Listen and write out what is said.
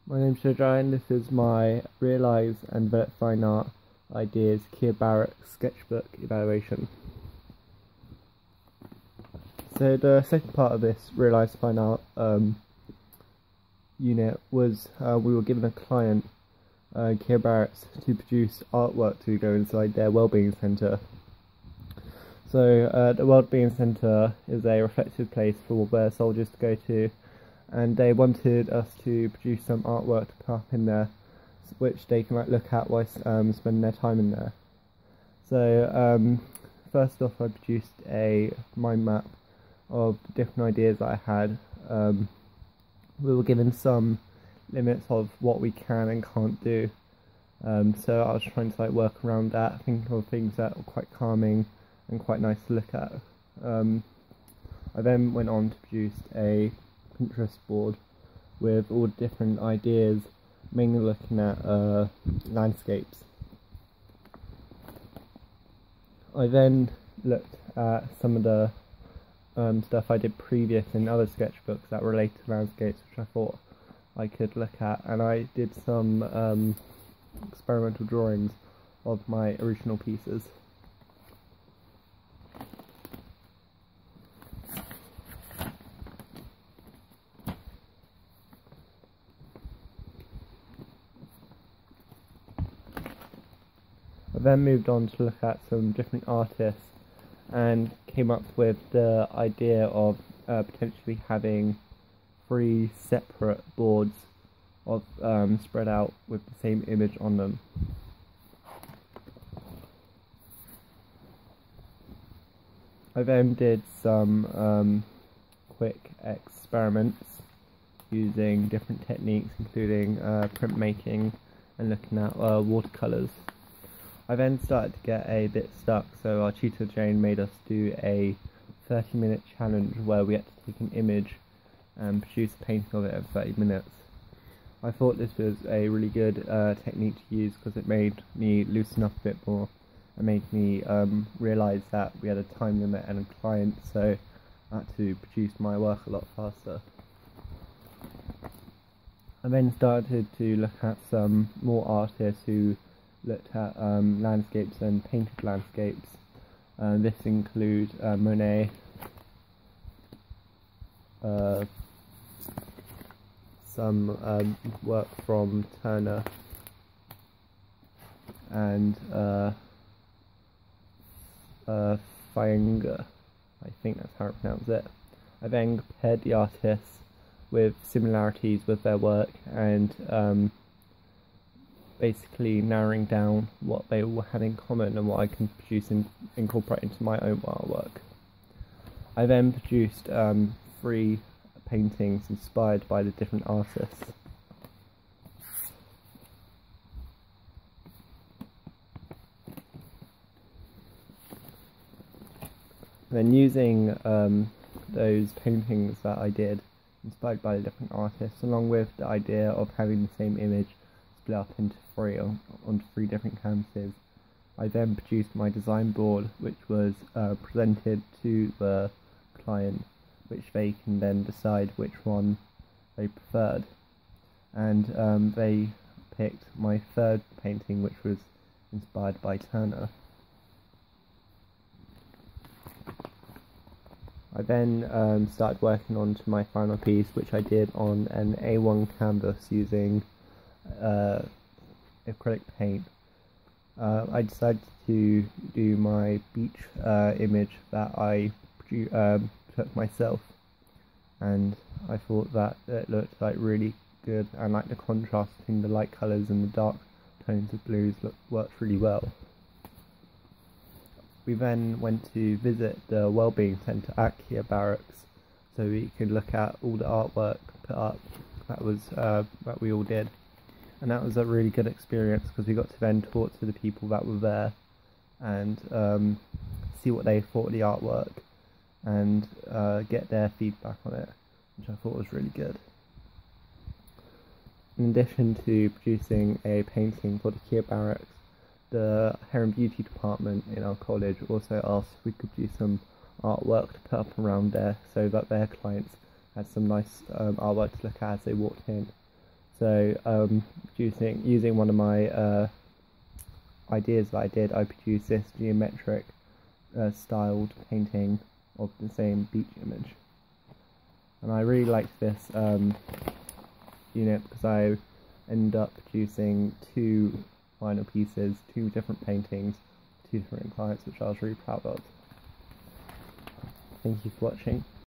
My name's Shadrai and this is my Realise and Develop Fine Art Ideas Keogh Barracks sketchbook evaluation. So the second part of this Realise Fine Art unit was we were given a client, Keogh Barracks, to produce artwork to go inside their wellbeing centre. So the wellbeing centre is a reflective place for their soldiers to go to, and they wanted us to produce some artwork to put up in there, which they can look at while spending their time in there. So first off, I produced a mind map of the different ideas that I had. We were given some limits of what we can and can't do, so I was trying to work around that, think of things that were quite calming and quite nice to look at. I then went on to produce a Pinterest board with all different ideas, mainly looking at landscapes. I then looked at some of the stuff I did previous in other sketchbooks that related to landscapes, which I thought I could look at, and I did some experimental drawings of my original pieces. I then moved on to look at some different artists and came up with the idea of potentially having 3 separate boards of spread out with the same image on them. I then did some quick experiments using different techniques, including printmaking and looking at watercolours. I then started to get a bit stuck, so our tutor Jane made us do a 30-minute challenge where we had to take an image and produce a painting of it in 30 minutes. I thought this was a really good technique to use because it made me loosen up a bit more and made me realise that we had a time limit and a client, so I had to produce my work a lot faster. I then started to look at some more artists who looked at landscapes and painted landscapes. This includes Monet, some work from Turner, and Fayenga, I think that's how I pronounce it. I then compared the artists with similarities with their work and basically narrowing down what they all had in common and what I can produce and incorporate into my own artwork. I then produced 3 paintings inspired by the different artists. Then using those paintings that I did, inspired by the different artists, along with the idea of having the same image split up into 3 on 3 different canvases, I then produced my design board, which was presented to the client, which they can then decide which one they preferred. And they picked my 3rd painting, which was inspired by Turner. I then started working on to my final piece, which I did on an A1 canvas using acrylic paint. I decided to do my beach image that I took myself, and I thought that it looked really good, and the contrast between the light colours and the dark tones of blues worked really well. We then went to visit the Wellbeing Centre at Keogh Barracks, so we could look at all the artwork put up that we all did, and that was a really good experience because we got to then talk to the people that were there and see what they thought of the artwork and get their feedback on it, which I thought was really good. In addition to producing a painting for the Keogh Barracks, the Hair and Beauty department in our college also asked if we could do some artwork to put up around there so that their clients had some nice artwork to look at as they walked in. So using one of my ideas that I did, I produced this geometric styled painting of the same beach image. And I really liked this unit because I ended up producing two final pieces, two different paintings, two different clients, which I was really proud of. Thank you for watching.